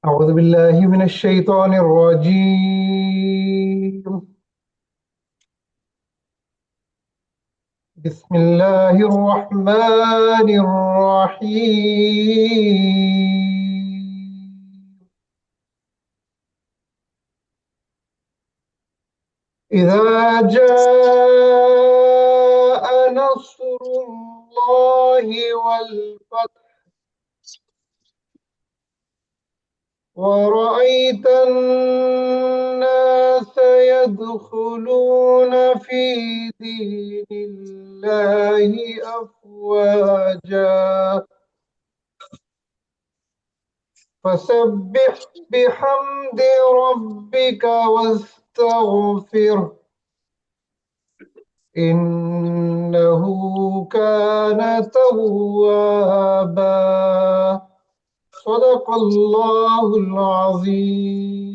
أعوذ بالله من الشيطان الرجيم. بسم الله الرحمن الرحيم. إذا جاء نصر الله والفتح ورأيت الناس يدخلون في دين الله أفواجا فسبح بحمد ربك واستغفره إنه كان توابا. صدق الله العظيم.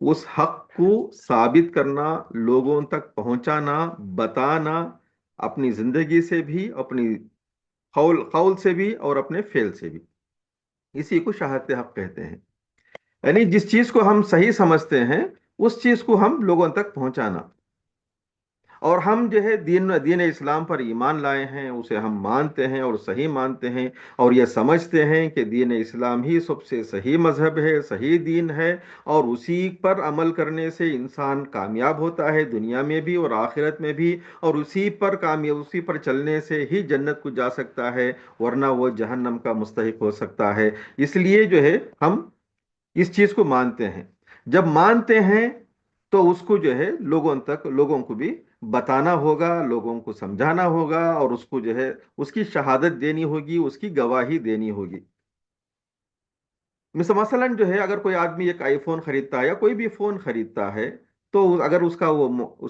اس حق کو ثابت کرنا، لوگوں تک پہنچانا، بتانا، اپنی زندگی سے بھی، اپنی قول سے بھی اور اپنے فعل سے بھی، اسی کو شہادت حق کہتے ہیں۔ یعنی جس چیز کو ہم صحیح سمجھتے ہیں اس چیز کو ہم لوگوں تک پہنچانا۔ اور ہم جو ہے دین اسلام پر ایمان لائے ہیں، اسے ہم مانتے ہیں اور صحیح مانتے ہیں، اور یہ سمجھتے ہیں کہ دین اسلام ہی سب سے صحیح مذہب ہے، صحیح دین ہے، اور اسی پر عمل کرنے سے انسان کامیاب ہوتا ہے دنیا میں بھی اور آخرت میں بھی، اور اسی پر چلنے سے ہی جنت کو جا سکتا ہے، ورنہ وہ جہنم کا مستحق ہو سکتا ہے۔ اس لیے جو ہے ہم اس چیز کو مانتے ہیں۔ جب مانتے ہیں تو اس کو جو ہے لوگوں کو بھی بتانا ہوگا، لوگوں کو سمجھانا ہوگا، اور اس کو جو ہے اس کی شہادت دینی ہوگی، اس کی گواہی دینی ہوگی۔ مثلا جو ہے اگر کوئی آدمی ایک آئی فون خریدتا ہے یا کوئی بھی فون خریدتا ہے، تو اگر اس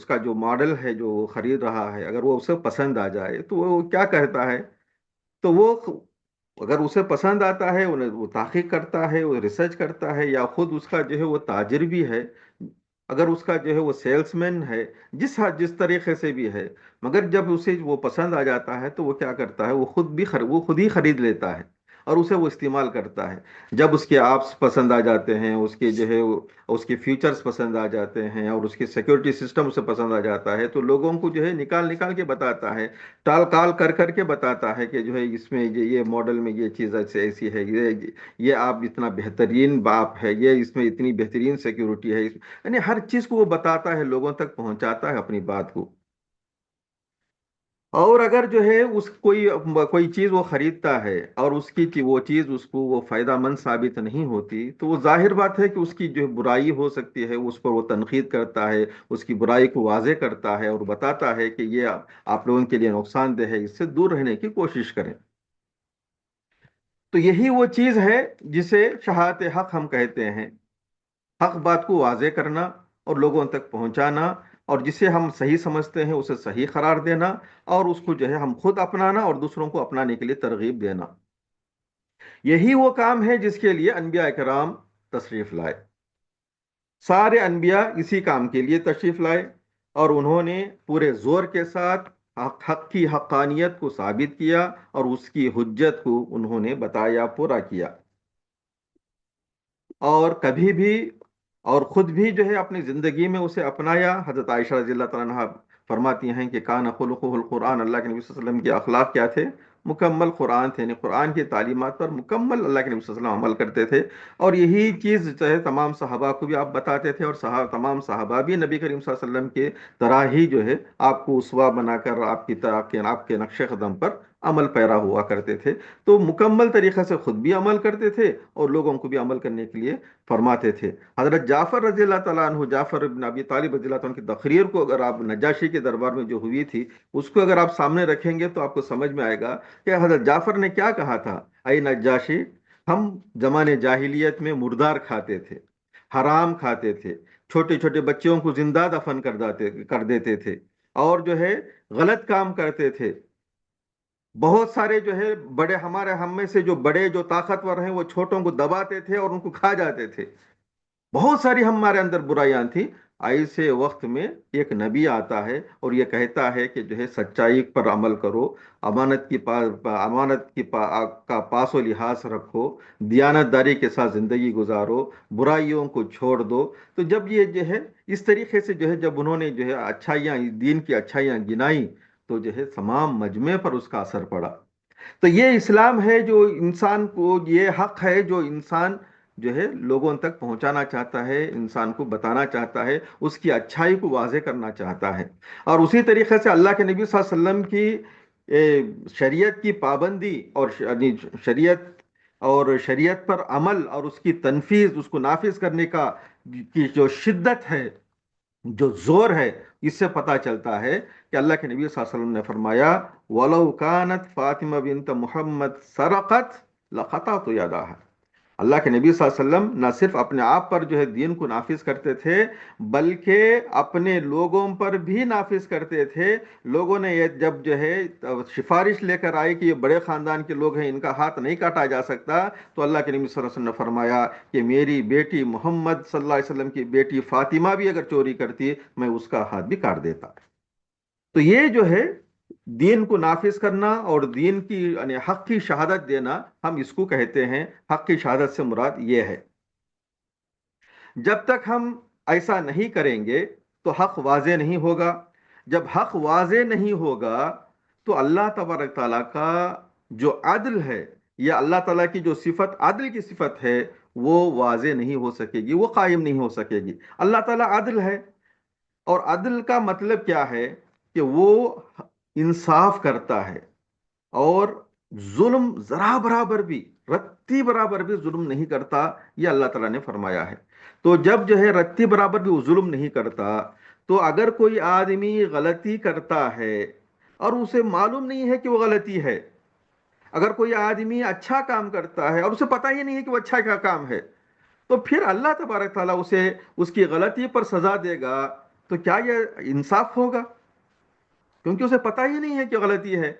کا جو ماڈل ہے جو وہ خرید رہا ہے، اگر وہ اسے پسند آ جائے تو وہ کیا کہتا ہے؟ تو وہ اگر اسے پسند آتا ہے وہ تحقیق کرتا ہے، وہ ریسرچ کرتا ہے، یا خود اس کا جو ہے وہ تاجر بھی ہے، اگر اس کا جو ہے وہ سیلس مین ہے، جس طریقے سے بھی ہے، مگر جب اسے وہ پسند آ جاتا ہے تو وہ کیا کرتا ہے؟ وہ خود ہی خرید لیتا ہے اور اسے وہ استعمال کرتا ہے۔ جب اس کے ایپس پسند آ جاتے ہیں، اس کے جو ہے اس کے فیچرز پسند آ جاتے ہیں، اور اس کے سیکورٹی سسٹم اسے پسند آ جاتا ہے، تو لوگوں کو جو ہے نکال کے بتاتا ہے، ٹال کال کر کے بتاتا ہے کہ جو ہے اس میں یہ ماڈل میں یہ چیز ایسی ہے، یہ آپ اتنا بہترین باپ ہے، یہ اس میں اتنی بہترین سیکورٹی ہے، یعنی ہر چیز کو وہ بتاتا ہے، لوگوں تک پہنچاتا ہے اپنی بات کو۔ اور اگر جو ہے کوئی چیز وہ خریدتا ہے اور وہ چیز اس کو وہ فائدہ مند ثابت نہیں ہوتی، تو وہ ظاہر بات ہے کہ اس کی جو برائی ہو سکتی ہے، اس پر وہ تنقید کرتا ہے، اس کی برائی کو واضح کرتا ہے اور بتاتا ہے کہ یہ آپ لوگوں کے لیے نقصان دہ ہے، اس سے دور رہنے کی کوشش کریں۔ تو یہی وہ چیز ہے جسے شہادت حق ہم کہتے ہیں، حق بات کو واضح کرنا اور لوگوں تک پہنچانا، اور جسے ہم صحیح سمجھتے ہیں اسے صحیح قرار دینا، اور اس کو جو ہے ہم خود اپنانا اور دوسروں کو اپنانے کے لیے ترغیب دینا۔ یہی وہ کام ہے جس کے لیے انبیاء کرام تشریف لائے۔ سارے انبیاء اسی کام کے لیے تشریف لائے، اور انہوں نے پورے زور کے ساتھ حق کی حقانیت کو ثابت کیا، اور اس کی حجت کو انہوں نے بتایا، پورا کیا۔ اور کبھی بھی اور خود بھی جو ہے اپنی زندگی میں اسے اپنایا۔ حضرت عائشہ رضی اللہ تعالیٰ عنہ فرماتی ہیں کہ کان خلقہ القرآن، اللہ کے نبی صلی اللہ علیہ وسلم کے اخلاق کیا تھے؟ مکمل قرآن تھے، یعنی قرآن کی تعلیمات پر مکمل اللہ کے نبی صلی اللہ علیہ وسلم عمل کرتے تھے، اور یہی چیز جو ہے تمام صحابہ کو بھی آپ بتاتے تھے، اور تمام صحابہ بھی نبی کریم صلی اللہ علیہ وسلم کے طرح ہی جو ہے آپ کو اسوہ بنا کر آپ کے نقش قدم پر عمل پیرا ہوا کرتے تھے۔ تو مکمل طریقے سے خود بھی عمل کرتے تھے اور لوگوں کو بھی عمل کرنے کے لیے فرماتے تھے۔ حضرت جعفر رضی اللہ تعالیٰ عنہ، جعفر ابن ابی طالب رضی اللہ تعالیٰ عنہ کی تقریر کو اگر آپ نجاشی کے دربار میں جو ہوئی تھی اس کو اگر آپ سامنے رکھیں گے تو آپ کو سمجھ میں آئے گا کہ حضرت جعفر نے کیا کہا تھا۔ اے نجاشی، ہم زمانے جاہلیت میں مردار کھاتے تھے، حرام کھاتے تھے، چھوٹے چھوٹے بچوں کو زندہ دفن کر دیتے تھے، اور جو ہے غلط کام کرتے تھے۔ بہت سارے جو ہے بڑے ہم میں سے جو بڑے جو طاقتور ہیں وہ چھوٹوں کو دباتے تھے اور ان کو کھا جاتے تھے۔ بہت ساری ہمارے اندر برائیاں تھیں۔ ایسے وقت میں ایک نبی آتا ہے اور یہ کہتا ہے کہ جو ہے سچائی پر عمل کرو، کا پاس و لحاظ رکھو، دیانت داری کے ساتھ زندگی گزارو، برائیوں کو چھوڑ دو۔ تو جب یہ جو ہے اس طریقے سے جو ہے جب انہوں نے جو ہے اچھائیاں، دین کی اچھائیاں گنائیں، تو جو ہے تمام مجمع پر اس کا اثر پڑا۔ تو یہ اسلام ہے جو انسان کو، یہ حق ہے جو انسان جو ہے لوگوں تک پہنچانا چاہتا ہے، انسان کو بتانا چاہتا ہے، اس کی اچھائی کو واضح کرنا چاہتا ہے۔ اور اسی طریقے سے اللہ کے نبی صلی اللہ علیہ وسلم کی شریعت کی پابندی اور شریعت پر عمل اور اس کی تنفیذ، اس کو نافذ کرنے کی جو شدت ہے، جو زور ہے، اس سے پتہ چلتا ہے کہ اللہ کے نبی صلی اللہ علیہ وسلم نے فرمایا وَلَوْ كَانَتْ فاطمہ بنت محمد سرقت لَقَطَعْتُ يَدَهَا۔ اللہ کے نبی صلی اللہ علیہ وسلم نہ صرف اپنے آپ پر جو ہے دین کو نافذ کرتے تھے، بلکہ اپنے لوگوں پر بھی نافذ کرتے تھے۔ لوگوں نے یہ جب جو ہے سفارش لے کر آئے کہ یہ بڑے خاندان کے لوگ ہیں، ان کا ہاتھ نہیں کاٹا جا سکتا، تو اللہ کے نبی صلی اللہ علیہ وسلم نے فرمایا کہ میری بیٹی محمد صلی اللہ علیہ وسلم کی بیٹی فاطمہ بھی اگر چوری کرتی، میں اس کا ہاتھ بھی کاٹ دیتا۔ تو یہ جو ہے دین کو نافذ کرنا اور دین کی یعنی حق کی شہادت دینا، ہم اس کو کہتے ہیں۔ حق کی شہادت سے مراد یہ ہے، جب تک ہم ایسا نہیں کریں گے تو حق واضح نہیں ہوگا۔ جب حق واضح نہیں ہوگا تو اللہ تبارک تعالیٰ کا جو عدل ہے یا اللہ تعالیٰ کی جو صفت عدل کی صفت ہے وہ واضح نہیں ہو سکے گی، وہ قائم نہیں ہو سکے گی۔ اللہ تعالیٰ عدل ہے، اور عدل کا مطلب کیا ہے کہ وہ انصاف کرتا ہے، اور ظلم ذرا برابر بھی، رتی برابر بھی ظلم نہیں کرتا، یہ اللہ تعالیٰ نے فرمایا ہے۔ تو جب جو ہے رتی برابر بھی وہ ظلم نہیں کرتا، تو اگر کوئی آدمی غلطی کرتا ہے اور اسے معلوم نہیں ہے کہ وہ غلطی ہے، اگر کوئی آدمی اچھا کام کرتا ہے اور اسے پتہ ہی نہیں ہے کہ وہ اچھا کیا کام ہے، تو پھر اللہ تبارک تعالیٰ اسے اس کی غلطی پر سزا دے گا، تو کیا یہ انصاف ہوگا؟ کیونکہ اسے پتہ ہی نہیں ہے کہ غلطی ہے،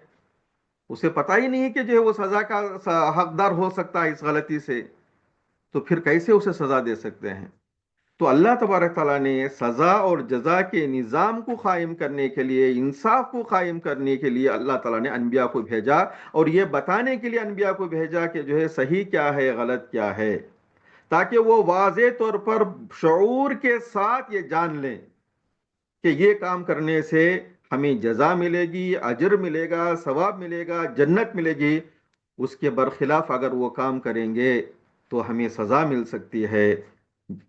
اسے پتہ ہی نہیں کہ جو ہے وہ سزا کا حقدار ہو سکتا ہے اس غلطی سے، تو پھر کیسے اسے سزا دے سکتے ہیں؟ تو اللہ تبارک تعالیٰ نے سزا اور جزا کے نظام کو قائم کرنے کے لیے، انصاف کو قائم کرنے کے لیے اللہ تعالیٰ نے انبیاء کو بھیجا، اور یہ بتانے کے لیے انبیاء کو بھیجا کہ جو ہے صحیح کیا ہے، غلط کیا ہے، تاکہ وہ واضح طور پر شعور کے ساتھ یہ جان لیں کہ یہ کام کرنے سے ہمیں جزا ملے گی، اجر ملے گا، ثواب ملے گا، جنت ملے گی۔ اس کے برخلاف اگر وہ کام کریں گے تو ہمیں سزا مل سکتی ہے،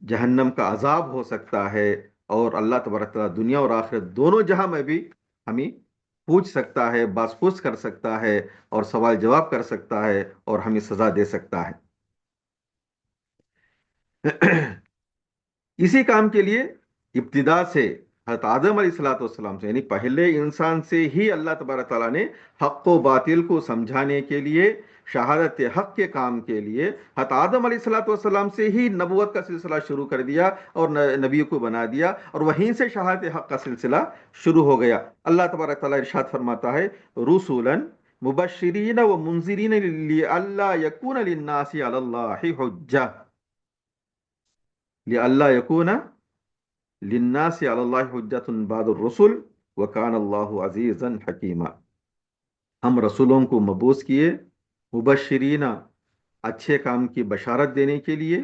جہنم کا عذاب ہو سکتا ہے، اور اللہ تبارک تعالیٰ دنیا اور آخرت دونوں جہاں میں بھی ہمیں پوچھ سکتا ہے، باس پوچھ کر سکتا ہے، اور سوال جواب کر سکتا ہے، اور ہمیں سزا دے سکتا ہے۔ اسی کام کے لیے ابتدا سے حضرت آدم علیہ الصلوۃ والسلام سے، یعنی پہلے انسان سے ہی اللہ تبارک تعالیٰ نے حق و باطل کو سمجھانے کے لیے، شہادت حق کے کام کے لیے حضرت آدم علیہ الصلوۃ والسلام سے ہی نبوت کا سلسلہ شروع کر دیا اور نبی کو بنا دیا، اور وہیں سے شہادت حق کا سلسلہ شروع ہو گیا۔ اللہ تبارک تعالیٰ ارشاد فرماتا ہے رسولا مبشرین و منذرین لئلا یکون للناس علی اللہ حجہ، لئلا یکون للناس علی اللہ حجۃ بعد الرسل وکان اللہ عزیزا حکیما۔ ہم رسولوں کو مبعوث کیے مبشرین، اچھے کام کی بشارت دینے کے لیے،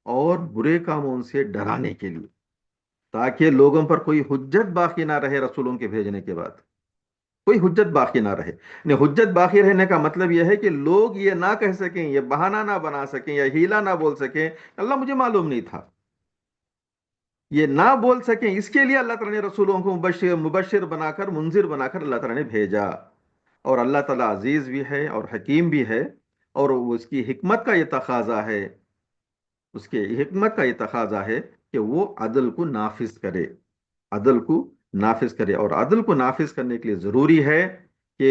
اور برے کاموں سے ڈرانے کے لیے، تاکہ لوگوں پر کوئی حجت باقی نہ رہے۔ رسولوں کے بھیجنے کے بعد کوئی حجت باقی نہ رہے۔ حجت باقی رہنے کا مطلب یہ ہے کہ لوگ یہ نہ کہہ سکیں، یہ بہانہ نہ بنا سکیں، یا ہیلا نہ بول سکیں اللہ مجھے معلوم نہیں تھا، یہ نہ بول سکیں۔ اس کے لیے اللہ تعالیٰ نے رسولوں کو مبشر بنا کر، منذر بنا کر اللہ تعالیٰ نے بھیجا۔ اور اللہ تعالیٰ عزیز بھی ہے اور حکیم بھی ہے، اور اس کی حکمت کا یہ تقاضا ہے، کہ وہ عدل کو نافذ کرے، اور عدل کو نافذ کرنے کے لیے ضروری ہے کہ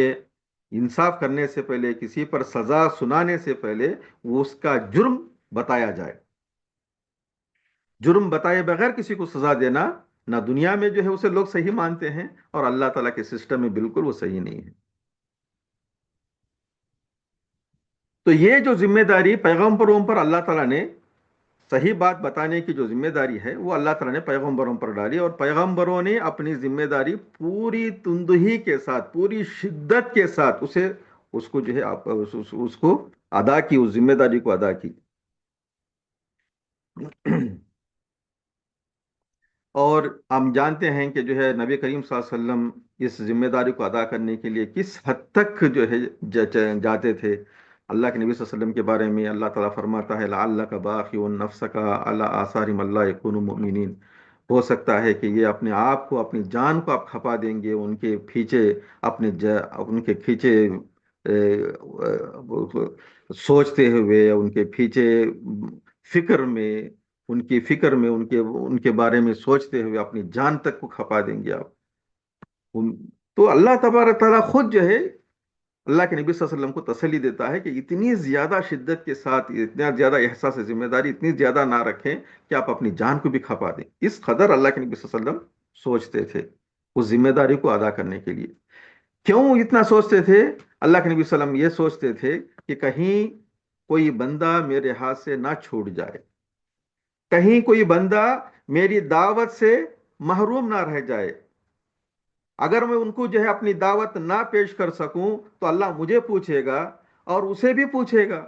انصاف کرنے سے پہلے، کسی پر سزا سنانے سے پہلے وہ اس کا جرم بتایا جائے۔ جرم بتائے بغیر کسی کو سزا دینا، نہ دنیا میں جو ہے اسے لوگ صحیح مانتے ہیں، اور اللہ تعالیٰ کے سسٹم میں بالکل وہ صحیح نہیں ہے۔ تو یہ جو ذمہ داری پیغمبروں پر اللہ تعالیٰ نے، صحیح بات بتانے کی جو ذمہ داری ہے وہ اللہ تعالیٰ نے پیغمبروں پر ڈالی، اور پیغمبروں نے اپنی ذمہ داری پوری تندہی کے ساتھ، پوری شدت کے ساتھ اس کو جو ہے اس کو ادا کی، اس ذمہ داری کو ادا کی۔ اور ہم جانتے ہیں کہ جو ہے نبی کریم صلی اللہ علیہ وسلم اس ذمہ داری کو ادا کرنے کے لیے کس حد تک جو ہے جاتے تھے۔ اللہ کے نبی صلی اللہ علیہ وسلم کے بارے میں اللہ تعالیٰ فرماتا ہے لعلک باخع نفسک علی آثارہم الا یکونوا مؤمنین، ہو سکتا ہے کہ یہ اپنے آپ کو، اپنی جان کو آپ کھپا دیں گے ان کے پیچھے، ان کے پیچھے سوچتے ہوئے، ان کے پیچھے فکر میں، ان کے بارے میں سوچتے ہوئے اپنی جان تک کو کھپا دیں گے آپ۔ تو اللہ تبارک تعالیٰ خود جو ہے اللہ کے نبی صلی اللہ علیہ وسلم کو تسلی دیتا ہے کہ اتنی زیادہ شدت کے ساتھ، اتنا زیادہ احساس ذمہ داری اتنی زیادہ نہ رکھیں کہ آپ اپنی جان کو بھی کھپا دیں۔ اس قدر اللہ کے نبی صلی اللہ علیہ وسلم سوچتے تھے اس ذمہ داری کو ادا کرنے کے لیے۔ کیوں اتنا سوچتے تھے؟ اللہ کے نبی صلی اللہ علیہ وسلم یہ سوچتے تھے کہ کہیں کوئی بندہ میرے ہاتھ سے نہ چھوٹ جائے، کہیں کوئی بندہ میری دعوت سے محروم نہ رہ جائے۔ اگر میں ان کو جو ہے اپنی دعوت نہ پیش کر سکوں تو اللہ مجھے پوچھے گا اور اسے بھی پوچھے گا،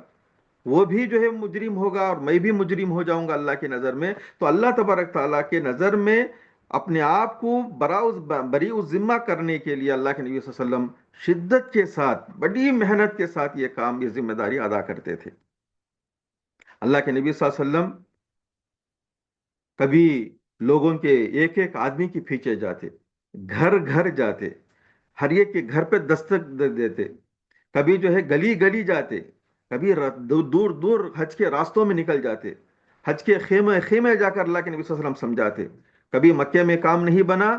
وہ بھی جو ہے مجرم ہوگا اور میں بھی مجرم ہو جاؤں گا اللہ کی نظر میں۔ تو اللہ تبارک تعالیٰ کے نظر میں اپنے آپ کو بری ذمہ کرنے کے لیے اللہ کے نبی صلی اللہ علیہ وسلم شدت کے ساتھ، بڑی محنت کے ساتھ یہ کام، یہ ذمہ داری ادا کرتے تھے۔ اللہ کے نبی صلی اللہ علیہ وسلم کبھی لوگوں کے ایک ایک آدمی کے پیچھے جاتے، گھر گھر جاتے، ہر ایک کے گھر پہ دستک دیتے، کبھی جو ہے گلی گلی جاتے، کبھی دور دور حج کے راستوں میں نکل جاتے، حج کے خیمے خیمے جا کر اللہ کے نبی صلی اللہ علیہ وسلم سمجھاتے۔ کبھی مکے میں کام نہیں بنا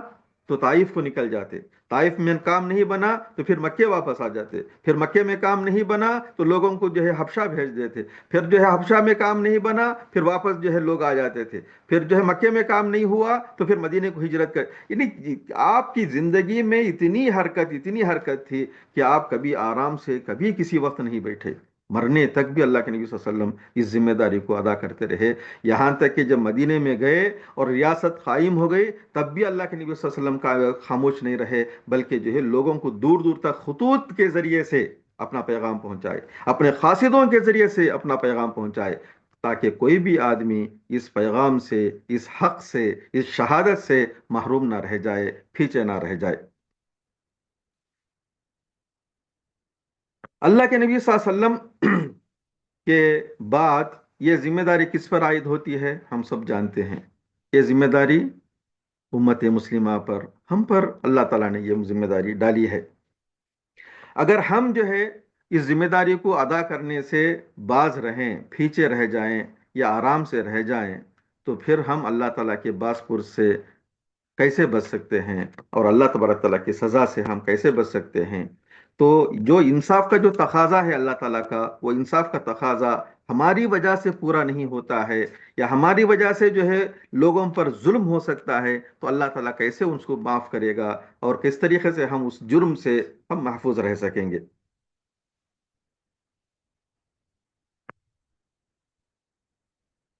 تو طائف کو نکل جاتے، طائف میں کام نہیں بنا تو پھر مکے واپس آ جاتے، پھر مکے میں کام نہیں بنا تو لوگوں کو جو ہے حبشہ بھیج دیتے، پھر جو ہے حبشہ میں کام نہیں بنا پھر واپس جو ہے لوگ آ جاتے تھے، پھر جو ہے مکے میں کام نہیں ہوا تو پھر مدینے کو ہجرت کر۔ یعنی آپ کی زندگی میں اتنی حرکت تھی کہ آپ کبھی آرام سے کبھی کسی وقت نہیں بیٹھے، مرنے تک بھی اللہ کے نبی صلی اللہ علیہ وسلم اس ذمہ داری کو ادا کرتے رہے۔ یہاں تک کہ جب مدینے میں گئے اور ریاست قائم ہو گئی تب بھی اللہ کے نبی صلی اللہ علیہ وسلم کا خاموش نہیں رہے، بلکہ جو ہے لوگوں کو دور دور تک خطوط کے ذریعے سے اپنا پیغام پہنچائے، اپنے قاصدوں کے ذریعے سے اپنا پیغام پہنچائے، تاکہ کوئی بھی آدمی اس پیغام سے، اس حق سے، اس شہادت سے محروم نہ رہ جائے، پیچھے نہ رہ جائے۔ اللہ کے نبی صلی اللہ علیہ وسلم کے بعد یہ ذمہ داری کس پر عائد ہوتی ہے؟ ہم سب جانتے ہیں، یہ ذمہ داری امت مسلمہ پر، ہم پر اللہ تعالیٰ نے یہ ذمہ داری ڈالی ہے۔ اگر ہم جو ہے اس ذمہ داری کو ادا کرنے سے باز رہیں، پیچھے رہ جائیں یا آرام سے رہ جائیں تو پھر ہم اللہ تعالیٰ کے باز پرس سے کیسے بچ سکتے ہیں اور اللہ تبارک تعالیٰ کی سزا سے ہم کیسے بچ سکتے ہیں؟ تو جو انصاف کا جو تقاضا ہے اللہ تعالیٰ کا، وہ انصاف کا تقاضا ہماری وجہ سے پورا نہیں ہوتا ہے، یا ہماری وجہ سے جو ہے لوگوں پر ظلم ہو سکتا ہے، تو اللہ تعالیٰ کیسے اس کو معاف کرے گا اور کس طریقے سے ہم اس جرم سے ہم محفوظ رہ سکیں گے؟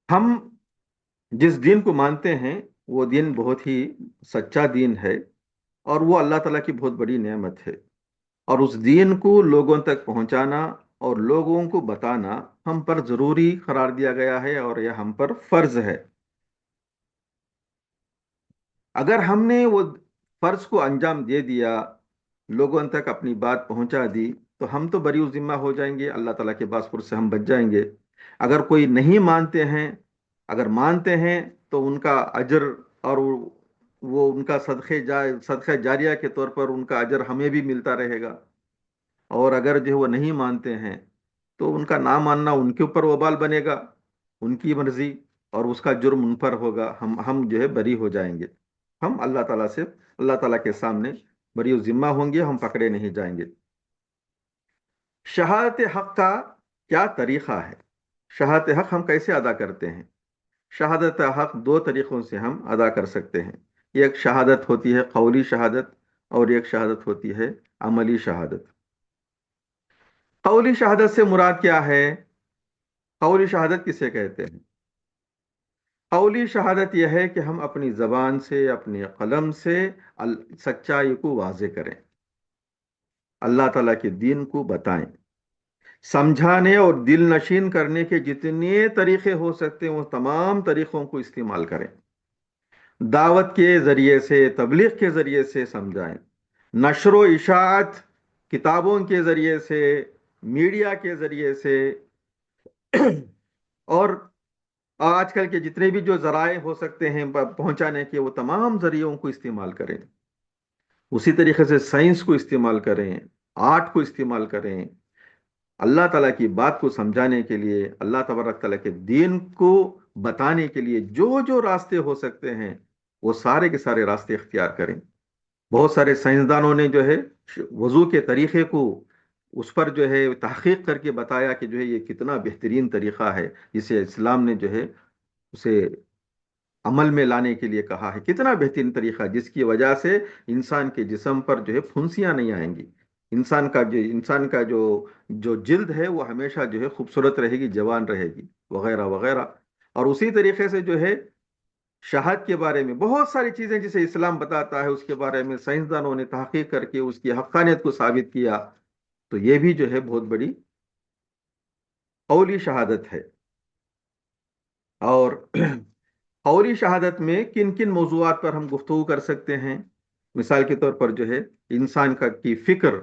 ہم جس دین کو مانتے ہیں وہ دین بہت ہی سچا دین ہے اور وہ اللہ تعالیٰ کی بہت بڑی نعمت ہے، اور اس دین کو لوگوں تک پہنچانا اور لوگوں کو بتانا ہم پر ضروری قرار دیا گیا ہے اور یہ ہم پر فرض ہے۔ اگر ہم نے وہ فرض کو انجام دے دیا، لوگوں تک اپنی بات پہنچا دی، تو ہم تو بری ذمہ ہو جائیں گے، اللہ تعالیٰ کے باسپور سے ہم بچ جائیں گے۔ اگر کوئی نہیں مانتے ہیں، اگر مانتے ہیں تو ان کا اجر اور وہ ان کا صدقہ جاریہ کے طور پر ان کا اجر ہمیں بھی ملتا رہے گا، اور اگر جو وہ نہیں مانتے ہیں تو ان کا نہ ماننا ان کے اوپر وبال بنے گا، ان کی مرضی، اور اس کا جرم ان پر ہوگا، ہم جو ہے بری ہو جائیں گے، ہم اللہ تعالیٰ کے سامنے بری و ذمہ ہوں گے، ہم پکڑے نہیں جائیں گے۔ شہادت حق کا کیا طریقہ ہے؟ شہادت حق ہم کیسے ادا کرتے ہیں؟ شہادت حق دو طریقوں سے ہم ادا کر سکتے ہیں۔ ایک شہادت ہوتی ہے قولی شہادت، اور ایک شہادت ہوتی ہے عملی شہادت۔ قولی شہادت سے مراد کیا ہے؟ قولی شہادت کسے کہتے ہیں؟ قولی شہادت یہ ہے کہ ہم اپنی زبان سے، اپنے قلم سے سچائی کو واضح کریں، اللہ تعالیٰ کے دین کو بتائیں، سمجھانے اور دل نشین کرنے کے جتنے طریقے ہو سکتے ہیں وہ تمام طریقوں کو استعمال کریں، دعوت کے ذریعے سے، تبلیغ کے ذریعے سے سمجھائیں، نشر و اشاعت، کتابوں کے ذریعے سے، میڈیا کے ذریعے سے، اور آج کل کے جتنے بھی جو ذرائع ہو سکتے ہیں پہنچانے کے، وہ تمام ذریعوں کو استعمال کریں۔ اسی طریقے سے سائنس کو استعمال کریں، آرٹ کو استعمال کریں، اللہ تعالیٰ کی بات کو سمجھانے کے لیے، اللہ تبارک تعالیٰ کے دین کو بتانے کے لیے جو جو راستے ہو سکتے ہیں وہ سارے کے سارے راستے اختیار کریں۔ بہت سارے سائنسدانوں نے جو ہے وضو کے طریقے کو اس پر جو ہے تحقیق کر کے بتایا کہ جو ہے یہ کتنا بہترین طریقہ ہے جسے اسلام نے جو ہے اسے عمل میں لانے کے لیے کہا ہے. کتنا بہترین طریقہ جس کی وجہ سے انسان کے جسم پر جو ہے پھنسیاں نہیں آئیں گی. انسان کا جو جو جلد ہے وہ ہمیشہ جو ہے خوبصورت رہے گی، جوان رہے گی، وغیرہ وغیرہ. اور اسی طریقے سے جو ہے شہد کے بارے میں بہت ساری چیزیں جسے اسلام بتاتا ہے، اس کے بارے میں سائنسدانوں نے تحقیق کر کے اس کی حقانیت کو ثابت کیا. تو یہ بھی جو ہے بہت بڑی قولی شہادت ہے. اور قولی شہادت میں کن کن موضوعات پر ہم گفتگو کر سکتے ہیں؟ مثال کے طور پر جو ہے انسان کی فکر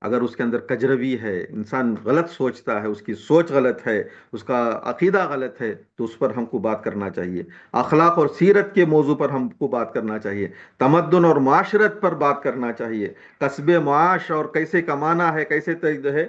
اگر اس کے اندر کجروی ہے، انسان غلط سوچتا ہے، اس کی سوچ غلط ہے، اس کا عقیدہ غلط ہے، تو اس پر ہم کو بات کرنا چاہیے. اخلاق اور سیرت کے موضوع پر ہم کو بات کرنا چاہیے. تمدن اور معاشرت پر بات کرنا چاہیے. کسب معاش اور کیسے کمانا ہے، کیسے جو ہے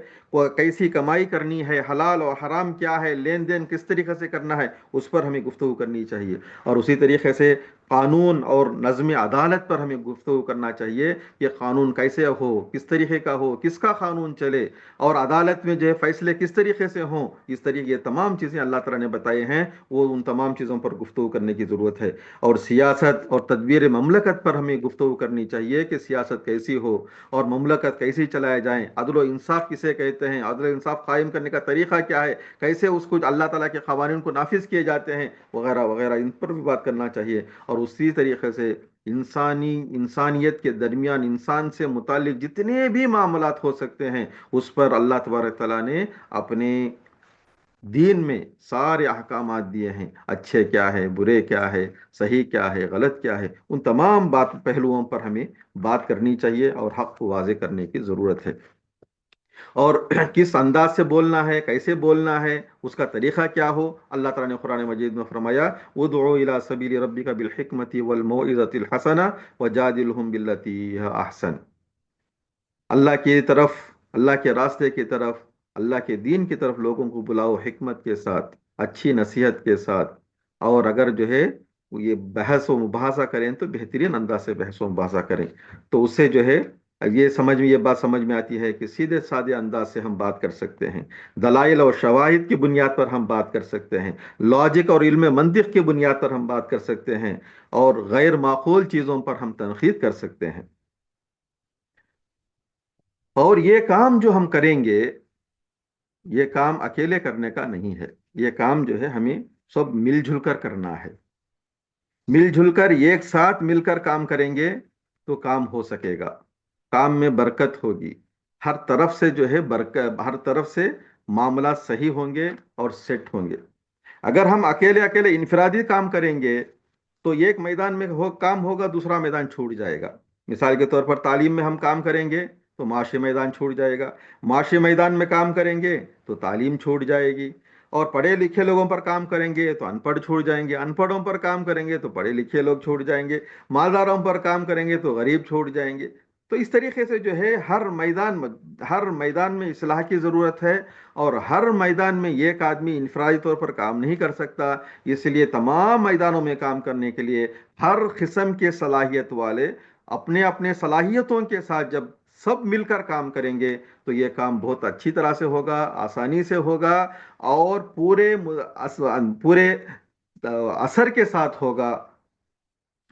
کیسی کمائی کرنی ہے، حلال اور حرام کیا ہے، لین دین کس طریقے سے کرنا ہے، اس پر ہمیں گفتگو کرنی چاہیے. اور اسی طریقے سے قانون اور نظم عدالت پر ہمیں گفتگو کرنا چاہیے کہ قانون کیسے ہو، کس طریقے کا ہو، کس کا قانون چلے، اور عدالت میں جو ہے فیصلے کس طریقے سے ہوں. اس طریقے یہ تمام چیزیں اللہ تعالیٰ نے بتائے ہیں، وہ ان تمام چیزوں پر گفتگو کرنے کی ضرورت ہے. اور سیاست اور تدبیر مملکت پر ہمیں گفتگو کرنی چاہیے کہ سیاست کیسی ہو اور مملکت کیسی چلائے جائیں. عدل و انصاف کسے کہتے ہیں، عدل و انصاف قائم کرنے کا طریقہ کیا ہے، کیسے اس کو اللہ تعالیٰ کے قوانین کو نافذ کیے جاتے ہیں، وغیرہ وغیرہ. ان پر بھی بات کرنا چاہیے. اور اسی طریقے سے انسانیت کے درمیان انسان سے متعلق جتنے بھی معاملات ہو سکتے ہیں اس پر اللہ تبارک تعالیٰ نے اپنے دین میں سارے احکامات دیے ہیں. اچھے کیا ہے، برے کیا ہے، صحیح کیا ہے، غلط کیا ہے، ان تمام پہلوؤں پر ہمیں بات کرنی چاہیے اور حق کو واضح کرنے کی ضرورت ہے. اور کس انداز سے بولنا ہے، کیسے بولنا ہے، اس کا طریقہ کیا ہو. اللہ تعالیٰ نے قرآن مجید میں فرمایا ادعو الی سبیل ربک بالحکمت والموعظۃ الحسنہ وجادلہم باللتی ہی احسن. اللہ کی طرف، اللہ کے راستے کی طرف، اللہ کے دین کی طرف لوگوں کو بلاؤ حکمت کے ساتھ، اچھی نصیحت کے ساتھ. اور اگر جو ہے یہ بحث و مباحثہ کریں تو بہترین انداز سے بحث و مباحثہ کریں. تو اس سے جو ہے یہ بات سمجھ میں آتی ہے کہ سیدھے سادے انداز سے ہم بات کر سکتے ہیں. دلائل اور شواہد کی بنیاد پر ہم بات کر سکتے ہیں. لاجک اور علم منطق کی بنیاد پر ہم بات کر سکتے ہیں. اور غیر معقول چیزوں پر ہم تنقید کر سکتے ہیں. اور یہ کام جو ہم کریں گے، یہ کام اکیلے کرنے کا نہیں ہے. یہ کام جو ہے ہمیں سب مل جل کر کرنا ہے. مل جل کر ایک ساتھ مل کر کام کریں گے تو کام ہو سکے گا، کام میں برکت ہوگی. ہر طرف سے جو ہے ہر طرف سے معاملات صحیح ہوں گے اور سیٹ ہوں گے. اگر ہم اکیلے اکیلے انفرادی کام کریں گے تو ایک میدان میں کام ہوگا، دوسرا میدان چھوٹ جائے گا. مثال کے طور پر تعلیم میں ہم کام کریں گے تو معاشی میدان چھوٹ جائے گا. معاشی میدان میں کام کریں گے تو تعلیم چھوٹ جائے گی. اور پڑھے لکھے لوگوں پر کام کریں گے تو ان پڑھ چھوٹ جائیں گے. ان پڑھوں پر کام کریں گے تو پڑھے لکھے لوگ چھوٹ جائیں گے. مالداروں پر کام کریں گے تو غریب چھوٹ جائیں گے. تو اس طریقے سے جو ہے ہر میدان میں اصلاح کی ضرورت ہے. اور ہر میدان میں ایک آدمی انفرادی طور پر کام نہیں کر سکتا. اس لیے تمام میدانوں میں کام کرنے کے لیے ہر قسم کے صلاحیت والے اپنے اپنے صلاحیتوں کے ساتھ جب سب مل کر کام کریں گے تو یہ کام بہت اچھی طرح سے ہوگا، آسانی سے ہوگا، اور پورے اثر کے ساتھ ہوگا.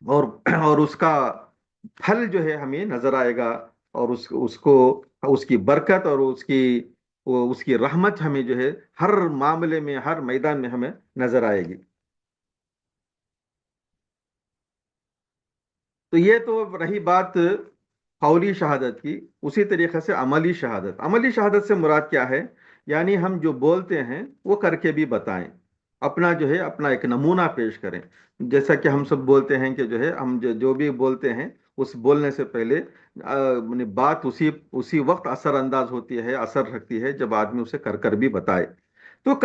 اور اس کا پھل جو ہے ہمیں نظر آئے گا. اور اس کی برکت اور اس کی رحمت ہمیں جو ہے ہر معاملے میں، ہر میدان میں ہمیں نظر آئے گی. تو یہ تو رہی بات قولی شہادت کی. اسی طریقے سے عملی شہادت. عملی شہادت سے مراد کیا ہے؟ یعنی ہم جو بولتے ہیں وہ کر کے بھی بتائیں، اپنا ایک نمونہ پیش کریں. جیسا کہ ہم سب بولتے ہیں کہ جو ہے ہم جو بھی بولتے ہیں اس بولنے سے پہلے بات اسی وقت اثر انداز ہوتی ہے، اثر رکھتی ہے جب آدمی اسے کر کر بھی بتائے. تو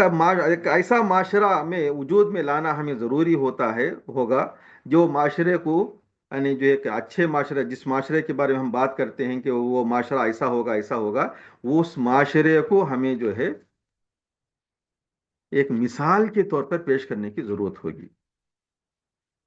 ایک ایسا معاشرہ میں وجود میں لانا ہمیں ضروری ہوگا جو معاشرے کو، یعنی جو ایک اچھے معاشرے، جس معاشرے کے بارے میں ہم بات کرتے ہیں کہ وہ معاشرہ ایسا ہوگا ایسا ہوگا، وہ اس معاشرے کو ہمیں جو ہے ایک مثال کے طور پر پیش کرنے کی ضرورت ہوگی.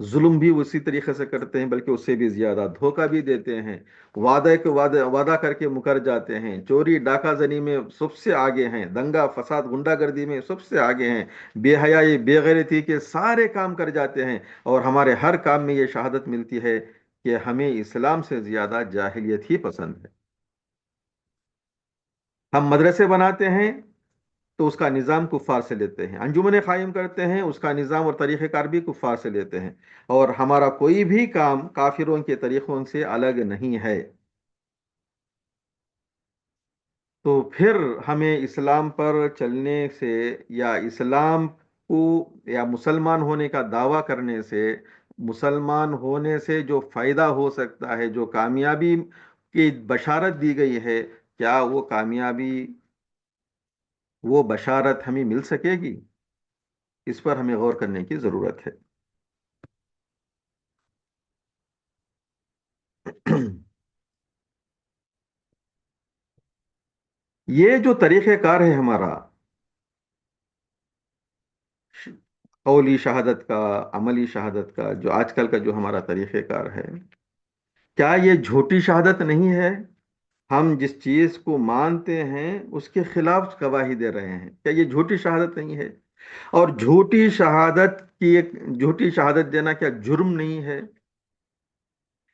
ظلم بھی اسی طریقے سے کرتے ہیں بلکہ اس سے بھی زیادہ، دھوکہ بھی دیتے ہیں، وعدہ کر کے مکر جاتے ہیں، چوری ڈاکہ زنی میں سب سے آگے ہیں، دنگا فساد غنڈہ گردی میں سب سے آگے ہیں، بے حیائی بے غیرتی کے سارے کام کر جاتے ہیں، اور ہمارے ہر کام میں یہ شہادت ملتی ہے کہ ہمیں اسلام سے زیادہ جاہلیت ہی پسند ہے۔ ہم مدرسے بناتے ہیں تو اس کا نظام کفار سے لیتے ہیں، انجمنیں قائم کرتے ہیں اس کا نظام اور طریقہ کار بھی کفار سے لیتے ہیں، اور ہمارا کوئی بھی کام کافروں کے طریقوں سے الگ نہیں ہے۔ تو پھر ہمیں اسلام پر چلنے سے یا اسلام کو یا مسلمان ہونے کا دعویٰ کرنے سے، مسلمان ہونے سے جو فائدہ ہو سکتا ہے، جو کامیابی کی بشارت دی گئی ہے، کیا وہ کامیابی، وہ بشارت ہمیں مل سکے گی؟ اس پر ہمیں غور کرنے کی ضرورت ہے۔ یہ جو طریقہ کار ہے ہمارا، قولی شہادت کا، عملی شہادت کا، جو آج کل کا جو ہمارا طریقہ کار ہے، کیا یہ جھوٹی شہادت نہیں ہے؟ ہم جس چیز کو مانتے ہیں اس کے خلاف گواہی دے رہے ہیں، کیا یہ جھوٹی شہادت نہیں ہے؟ اور جھوٹی شہادت دینا کیا جرم نہیں ہے؟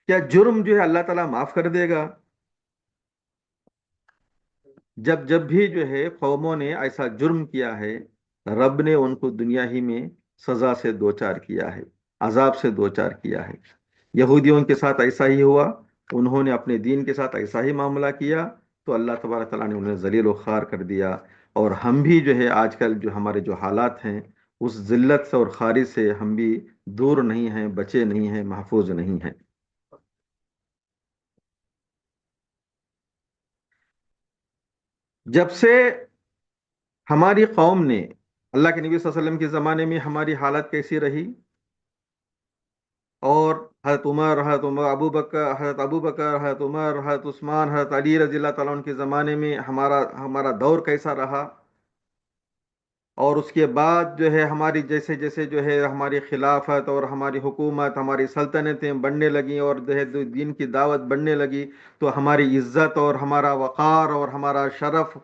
کیا جرم جو ہے اللہ تعالیٰ معاف کر دے گا؟ جب بھی جو ہے قوموں نے ایسا جرم کیا ہے، رب نے ان کو دنیا ہی میں سزا سے دوچار کیا ہے، عذاب سے دوچار کیا ہے۔ یہودیوں کے ساتھ ایسا ہی ہوا، انہوں نے اپنے دین کے ساتھ ایسا ہی معاملہ کیا تو اللہ تبارک تعالیٰ نے انہیں ذلیل و خوار کر دیا۔ اور ہم بھی جو ہے آج کل جو ہمارے جو حالات ہیں، اس ذلت سے اور خواری سے ہم بھی دور نہیں ہیں، بچے نہیں ہیں، محفوظ نہیں ہیں۔ جب سے ہماری قوم نے، اللہ کے نبی صلی اللہ علیہ وسلم کے زمانے میں ہماری حالت کیسی رہی، اور حضرت ابو بکر، حضرت عمر، حضرت عثمان، حضرت علی رضی اللہ تعالیٰ عنہ کے زمانے میں ہمارا دور کیسا رہا، اور اس کے بعد جو ہے ہماری جیسے جیسے جو ہے ہماری خلافت اور ہماری حکومت، ہماری سلطنتیں بڑھنے لگیں اور جو ہے دین کی دعوت بڑھنے لگی، تو ہماری عزت اور ہمارا وقار اور ہمارا شرف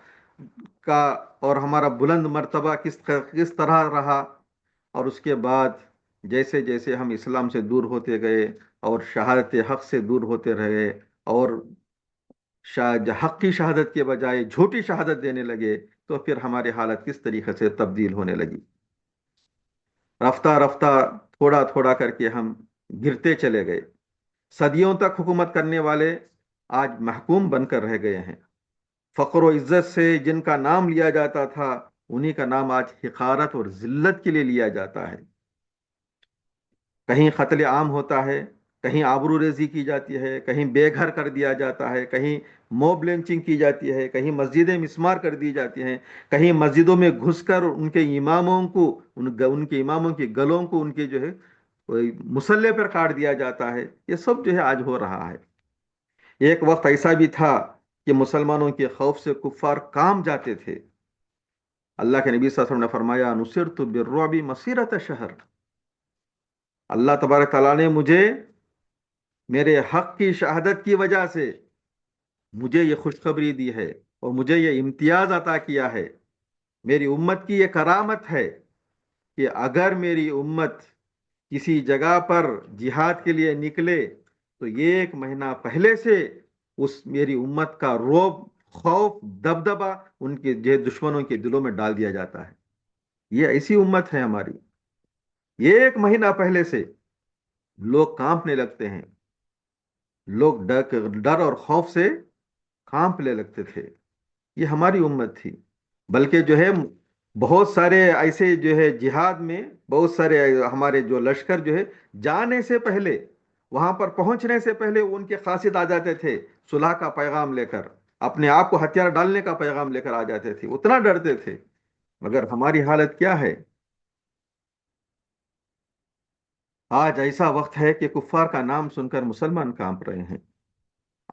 کا اور ہمارا بلند مرتبہ کس طرح رہا۔ اور اس کے بعد جیسے جیسے ہم اسلام سے دور ہوتے گئے اور شہادت حق سے دور ہوتے رہے، اور حق کی شہادت کے بجائے جھوٹی شہادت دینے لگے، تو پھر ہماری حالت کس طریقے سے تبدیل ہونے لگی۔ رفتہ رفتہ، تھوڑا تھوڑا کر کے ہم گرتے چلے گئے۔ صدیوں تک حکومت کرنے والے آج محکوم بن کر رہ گئے ہیں۔ فقر و عزت سے جن کا نام لیا جاتا تھا، انہی کا نام آج حقارت اور ذلت کے لیے لیا جاتا ہے۔ کہیں قتل عام ہوتا ہے، کہیں آبرو ریزی کی جاتی ہے، کہیں بے گھر کر دیا جاتا ہے، کہیں موب لنچنگ کی جاتی ہے، کہیں مسجدیں مسمار کر دی جاتی ہیں، کہیں مسجدوں میں گھس کر ان کے اماموں کو، ان کے اماموں کے گلوں کو ان کے جو ہے مسلح پر کاٹ دیا جاتا ہے۔ یہ سب جو ہے آج ہو رہا ہے۔ ایک وقت ایسا بھی تھا کہ مسلمانوں کے خوف سے کفار کام جاتے تھے۔ اللہ کے نبی صلی اللہ علیہ وسلم نے فرمایا، نصرت بالرعب مسیرۃ شہر، اللہ تبارک تعالیٰ نے مجھے میرے حق کی شہادت کی وجہ سے مجھے یہ خوشخبری دی ہے اور مجھے یہ امتیاز عطا کیا ہے، میری امت کی یہ کرامت ہے کہ اگر میری امت کسی جگہ پر جہاد کے لیے نکلے تو یہ 1 مہینہ پہلے سے اس میری امت کا رعب، خوف، دبدبا ان کے دشمنوں کے دلوں میں ڈال دیا جاتا ہے۔ یہ ایسی امت ہے ہماری، یہ 1 مہینہ پہلے سے لوگ کانپنے لگتے ہیں، لوگ ڈر اور خوف سے کانپنے لگتے تھے۔ یہ ہماری امت تھی۔ بلکہ جو ہے بہت سارے ایسے جو ہے جہاد میں بہت سارے ہمارے جو لشکر جو ہے جانے سے پہلے، وہاں پر پہنچنے سے پہلے ان کے قاصد آ جاتے تھے صلح کا پیغام لے کر، اپنے آپ کو ہتھیار ڈالنے کا پیغام لے کر آ جاتے تھے، اتنا ڈرتے تھے۔ مگر ہماری حالت کیا ہے؟ آج ایسا وقت ہے کہ کفار کا نام سن کر مسلمان کانپ رہے ہیں۔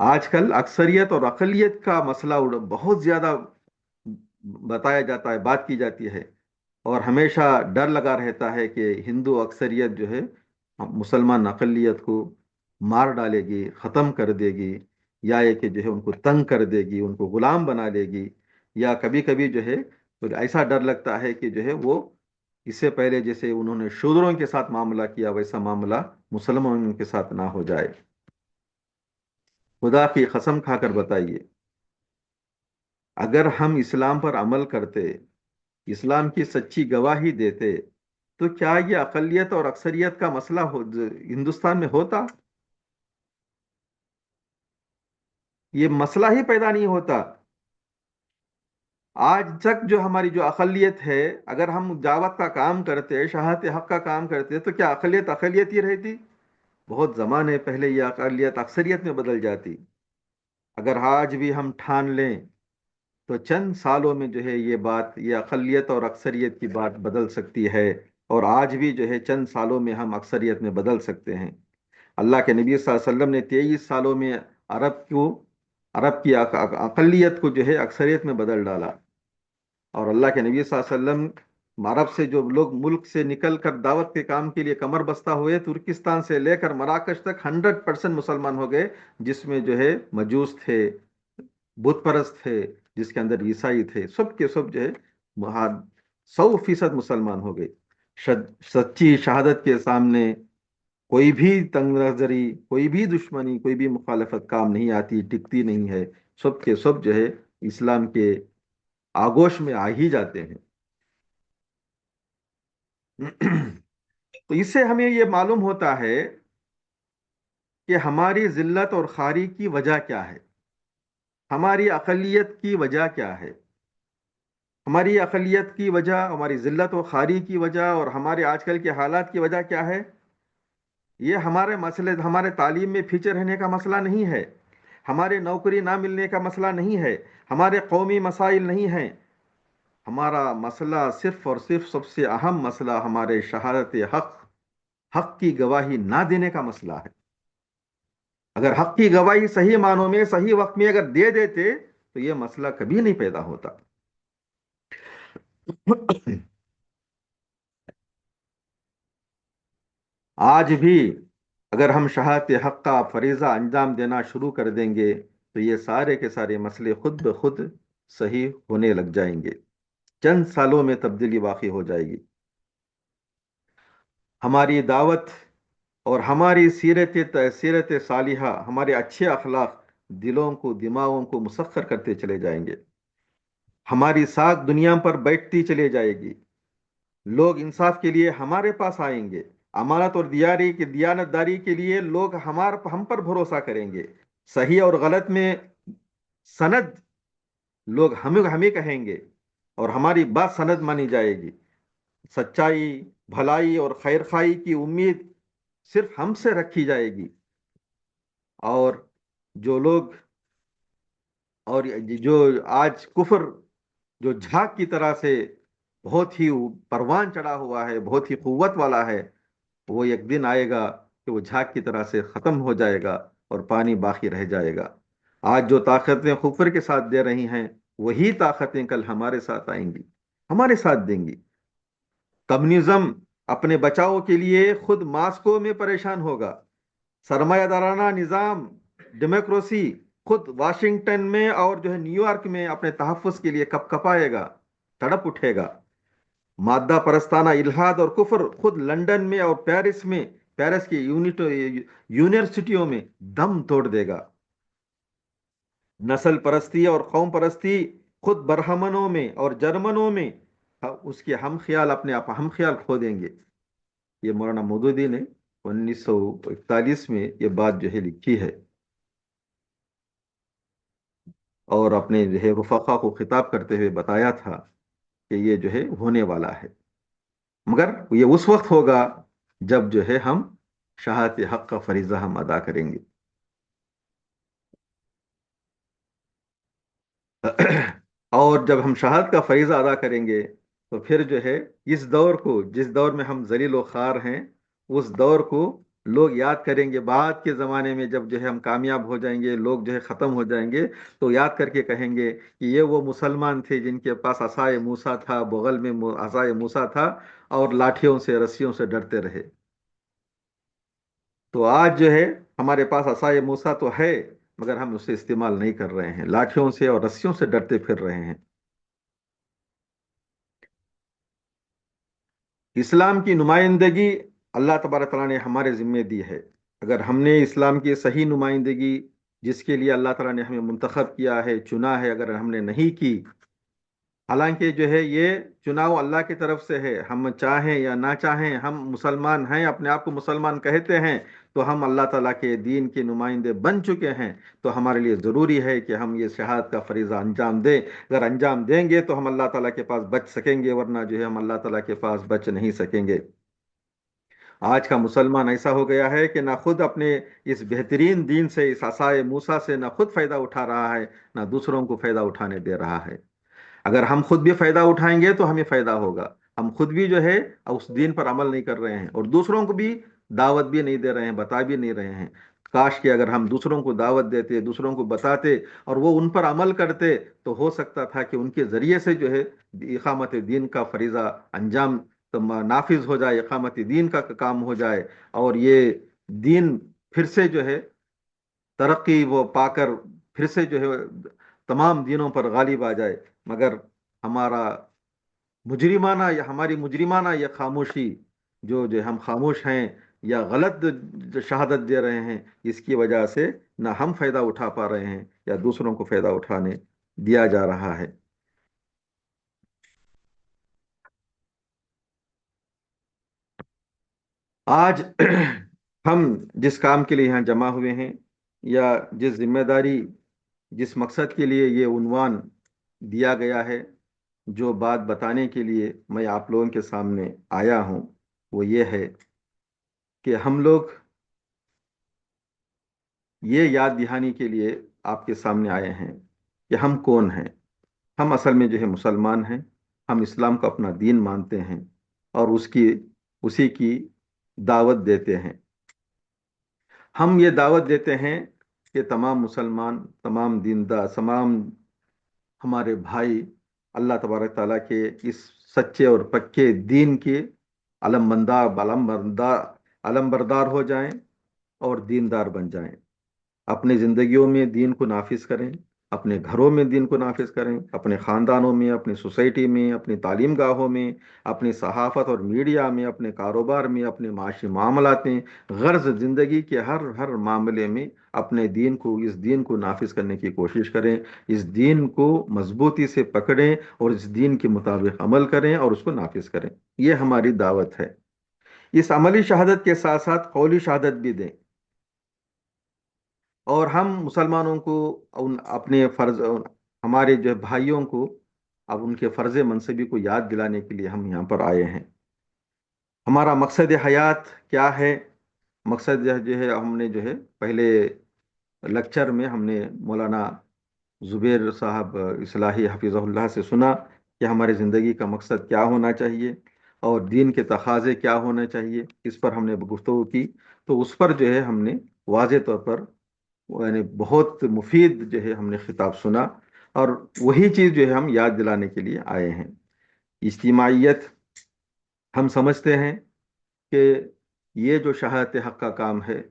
آج کل اکثریت اور اقلیت کا مسئلہ بہت زیادہ بتایا جاتا ہے، بات کی جاتی ہے، اور ہمیشہ ڈر لگا رہتا ہے کہ ہندو اکثریت جو ہے مسلمان اقلیت کو مار ڈالے گی، ختم کر دے گی، یا یہ کہ جو ہے ان کو تنگ کر دے گی، ان کو غلام بنا لے گی، یا کبھی کبھی جو ہے تو ایسا ڈر لگتا ہے کہ جو ہے وہ اس سے پہلے جیسے انہوں نے شودروں کے ساتھ معاملہ کیا ویسا معاملہ مسلمانوں کے ساتھ نہ ہو جائے۔ خدا کی قسم کھا کر بتائیے، اگر ہم اسلام پر عمل کرتے، اسلام کی سچی گواہی دیتے، تو کیا یہ اقلیت اور اکثریت کا مسئلہ ہندوستان میں ہوتا؟ یہ مسئلہ ہی پیدا نہیں ہوتا۔ آج تک جو ہماری جو اقلیت ہے، اگر ہم دعوت کا کام کرتے، شہادت حق کا کام کرتے، تو کیا اقلیت اقلیت ہی رہتی؟ بہت زمانے پہلے یہ اقلیت اکثریت میں بدل جاتی۔ اگر آج بھی ہم ٹھان لیں تو چند سالوں میں جو ہے یہ بات، یہ اقلیت اور اکثریت کی بات بدل سکتی ہے، اور آج بھی جو ہے چند سالوں میں ہم اکثریت میں بدل سکتے ہیں۔ اللہ کے نبی صلی اللہ علیہ وسلم نے 23 سالوں میں عرب کی اقلیت کو جو ہے اکثریت میں بدل ڈالا، اور اللہ کے نبی صلی اللہ علیہ وسلم عرب سے جو لوگ ملک سے نکل کر دعوت کے کام کے لیے کمر بستہ ہوئے، ترکستان سے لے کر مراکش تک 100% مسلمان ہو گئے، جس میں جو ہے مجوس تھے، بت پرست تھے، جس کے اندر عیسائی تھے، سب کے سب جو ہے 100% مسلمان ہو گئے۔ سچی شہادت کے سامنے کوئی بھی تنگ نظری، کوئی بھی دشمنی، کوئی بھی مخالفت کام نہیں آتی، ٹکتی نہیں ہے، سب کے سب جو ہے اسلام کے آگوش میں آ ہی جاتے ہیں۔ تو اس سے ہمیں یہ معلوم ہوتا ہے کہ ہماری ذلت اور خواری کی وجہ کیا ہے، ہماری اقلیت کی وجہ کیا ہے۔ ہماری اقلیت کی وجہ، ہماری ذلت و خواری کی وجہ، اور ہمارے آج کل کے حالات کی وجہ کیا ہے؟ یہ ہمارے مسئلے، ہمارے تعلیم میں پیچھے رہنے کا مسئلہ نہیں ہے، ہمارے نوکری نہ ملنے کا مسئلہ نہیں ہے، ہمارے قومی مسائل نہیں ہیں۔ ہمارا مسئلہ صرف اور صرف سب سے اہم مسئلہ ہمارے شہادت حق کی گواہی نہ دینے کا مسئلہ ہے۔ اگر حق کی گواہی صحیح معنوں میں صحیح وقت میں اگر دے دیتے تو یہ مسئلہ کبھی نہیں پیدا ہوتا۔ آج بھی اگر ہم شہادت حق کا فریضہ انجام دینا شروع کر دیں گے تو یہ سارے کے سارے مسئلے خود بخود صحیح ہونے لگ جائیں گے، چند سالوں میں تبدیلی واقع ہو جائے گی۔ ہماری دعوت اور ہماری سیرت صالحہ، ہمارے اچھے اخلاق دلوں کو، دماغوں کو مسخر کرتے چلے جائیں گے، ہماری ساکھ دنیا پر بیٹھتی چلے جائے گی، لوگ انصاف کے لیے ہمارے پاس آئیں گے، امانت اور دیانت داری کے لیے لوگ ہم پر بھروسہ کریں گے، صحیح اور غلط میں سند لوگ ہمیں کہیں گے، اور ہماری بات سند مانی جائے گی۔ سچائی، بھلائی اور خیر خواہی کی امید صرف ہم سے رکھی جائے گی، اور جو لوگ، اور جو آج کفر جو جھاگ کی طرح سے بہت ہی پروان چڑھا ہوا ہے، بہت ہی قوت والا ہے، وہ ایک دن آئے گا کہ وہ جھاگ کی طرح سے ختم ہو جائے گا اور پانی باقی رہ جائے گا۔ آج جو طاقتیں کفر کے ساتھ دے رہی ہیں، وہی طاقتیں کل ہمارے ساتھ آئیں گی، ہمارے ساتھ دیں گی۔ کمیونزم اپنے بچاؤ کے لیے خود ماسکو میں پریشان ہوگا، سرمایہ دارانہ نظام ڈیموکریسی خود واشنگٹن میں اور جو ہے نیو یارک میں اپنے تحفظ کے لیے کپ کپائے گا، تڑپ اٹھے گا۔ مادہ پرستانہ الحاد اور کفر خود لندن میں اور پیرس کی یونیورسٹیوں میں دم توڑ دے گا۔ نسل پرستی اور قوم پرستی خود برہمنوں میں اور جرمنوں میں اس کے ہم خیال کھو دیں گے۔ یہ مولانا مودودی نے 1941 میں یہ بات جو ہے لکھی ہے، اور اپنے جو ہے رفقا کو خطاب کرتے ہوئے بتایا تھا کہ یہ جو ہے ہونے والا ہے، مگر یہ اس وقت ہوگا جب جو ہے ہم شہادت حق کا فریضہ ہم ادا کریں گے۔ اور جب ہم شہادت کا فریضہ ادا کریں گے تو پھر جو ہے اس دور کو، جس دور میں ہم ذلیل و خوار ہیں، اس دور کو لوگ یاد کریں گے۔ بعد کے زمانے میں جب جو ہے ہم کامیاب ہو جائیں گے، لوگ جو ہے ختم ہو جائیں گے، تو یاد کر کے کہیں گے کہ یہ وہ مسلمان تھے جن کے پاس عصائے موسیٰ تھا، بغل میں عصائے موسیٰ تھا، اور لاٹھیوں سے، رسیوں سے ڈرتے رہے۔ تو آج جو ہے ہمارے پاس عصائے موسیٰ تو ہے، مگر ہم اسے استعمال نہیں کر رہے ہیں، لاٹھیوں سے اور رسیوں سے ڈرتے پھر رہے ہیں۔ اسلام کی نمائندگی اللہ تبارک تعالیٰ نے ہمارے ذمے دی ہے۔ اگر ہم نے اسلام کی صحیح نمائندگی، جس کے لیے اللہ تعالیٰ نے ہمیں منتخب کیا ہے، چنا ہے، اگر ہم نے نہیں کی، حالانکہ جو ہے یہ چناؤ اللہ کی طرف سے ہے، ہم چاہیں یا نہ چاہیں، ہم مسلمان ہیں، اپنے آپ کو مسلمان کہتے ہیں، تو ہم اللہ تعالیٰ کے دین کے نمائندے بن چکے ہیں، تو ہمارے لیے ضروری ہے کہ ہم یہ شہادت کا فریضہ انجام دیں۔ اگر انجام دیں گے تو ہم اللہ تعالیٰ کے پاس بچ سکیں گے، ورنہ جو ہے ہم اللہ تعالیٰ کے پاس بچ نہیں سکیں گے۔ آج کا مسلمان ایسا ہو گیا ہے کہ نہ خود اپنے اس بہترین دین سے، اس عصائے موسیٰ سے نہ خود فائدہ اٹھا رہا ہے، نہ دوسروں کو فائدہ اٹھانے دے رہا ہے۔ اگر ہم خود بھی فائدہ اٹھائیں گے تو ہمیں فائدہ ہوگا، ہم خود بھی جو ہے اس دین پر عمل نہیں کر رہے ہیں، اور دوسروں کو بھی دعوت بھی نہیں دے رہے ہیں، بتا بھی نہیں رہے ہیں۔ کاش کہ اگر ہم دوسروں کو دعوت دیتے، دوسروں کو بتاتے، اور وہ ان پر عمل کرتے، تو ہو سکتا تھا کہ ان کے ذریعے سے جو ہے اقامت دین کا فریضہ انجام نافذ ہو جائے، اقامت دین کا کام ہو جائے، اور یہ دین پھر سے جو ہے ترقی وہ پا کر پھر سے جو ہے تمام دینوں پر غالب آ جائے۔ مگر ہمارا ہماری مجرمانہ یہ خاموشی، جو ہم خاموش ہیں یا غلط جو شہادت دے رہے ہیں، اس کی وجہ سے نہ ہم فائدہ اٹھا پا رہے ہیں یا دوسروں کو فائدہ اٹھانے دیا جا رہا ہے۔ آج ہم جس کام کے لیے یہاں جمع ہوئے ہیں، یا جس ذمہ داری، جس مقصد کے لیے یہ عنوان دیا گیا ہے، جو بات بتانے کے لیے میں آپ لوگوں کے سامنے آیا ہوں، وہ یہ ہے کہ ہم لوگ یہ یاد دہانی کے لیے آپ کے سامنے آئے ہیں کہ ہم کون ہیں۔ ہم اصل میں جو ہے مسلمان ہیں، ہم اسلام کو اپنا دین مانتے ہیں، اور اسی کی دعوت دیتے ہیں۔ ہم یہ دعوت دیتے ہیں کہ تمام مسلمان، تمام دیندار، تمام ہمارے بھائی اللہ تبارک تعالیٰ کے اس سچے اور پکے دین کے علم بردار ہو جائیں اور دیندار بن جائیں، اپنی زندگیوں میں دین کو نافذ کریں، اپنے گھروں میں دین کو نافذ کریں، اپنے خاندانوں میں، اپنی سوسائٹی میں، اپنی تعلیم گاہوں میں، اپنی صحافت اور میڈیا میں، اپنے کاروبار میں، اپنے معاشی معاملات میں، غرض زندگی کے ہر معاملے میں اپنے اس دین کو نافذ کرنے کی کوشش کریں، اس دین کو مضبوطی سے پکڑیں اور اس دین کے مطابق عمل کریں اور اس کو نافذ کریں۔ یہ ہماری دعوت ہے۔ اس عملی شہادت کے ساتھ ساتھ قولی شہادت بھی دیں، اور ہم مسلمانوں کو اپنے فرض، ہمارے جو بھائیوں کو اب ان کے فرض منصبی کو یاد دلانے کے لیے ہم یہاں پر آئے ہیں۔ ہمارا مقصد حیات کیا ہے؟ مقصد جو ہے، ہم نے جو ہے پہلے لیکچر میں ہم نے مولانا زبیر صاحب اصلاحی حفظہ اللہ سے سنا کہ ہماری زندگی کا مقصد کیا ہونا چاہیے اور دین کے تقاضے کیا ہونا چاہیے، اس پر ہم نے گفتگو کی۔ تو اس پر جو ہے ہم نے واضح طور پر، یعنی بہت مفید جو ہے ہم نے خطاب سنا، اور وہی چیز جو ہے ہم یاد دلانے کے لیے آئے ہیں۔ اجتماعیت، ہم سمجھتے ہیں کہ یہ جو شہادت حق کا کام ہے،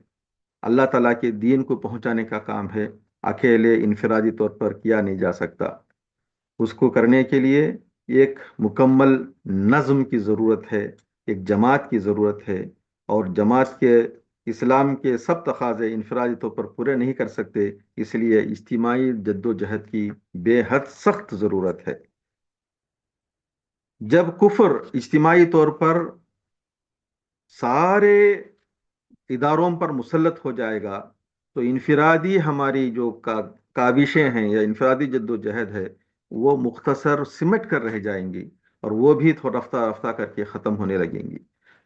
اللہ تعالیٰ کے دین کو پہنچانے کا کام ہے، اکیلے انفرادی طور پر کیا نہیں جا سکتا۔ اس کو کرنے کے لیے ایک مکمل نظم کی ضرورت ہے، ایک جماعت کی ضرورت ہے، اور جماعت کے اسلام کے سب تقاضے انفرادی طور پر پورے نہیں کر سکتے، اس لیے اجتماعی جد و جہد کی بے حد سخت ضرورت ہے۔ جب کفر اجتماعی طور پر سارے اداروں پر مسلط ہو جائے گا، تو انفرادی ہماری جو کاوشیں ہیں یا انفرادی جد و جہد ہے، وہ مختصر سمٹ کر رہ جائیں گی، اور وہ بھی تھوڑا رفتہ رفتہ کر کے ختم ہونے لگیں گی۔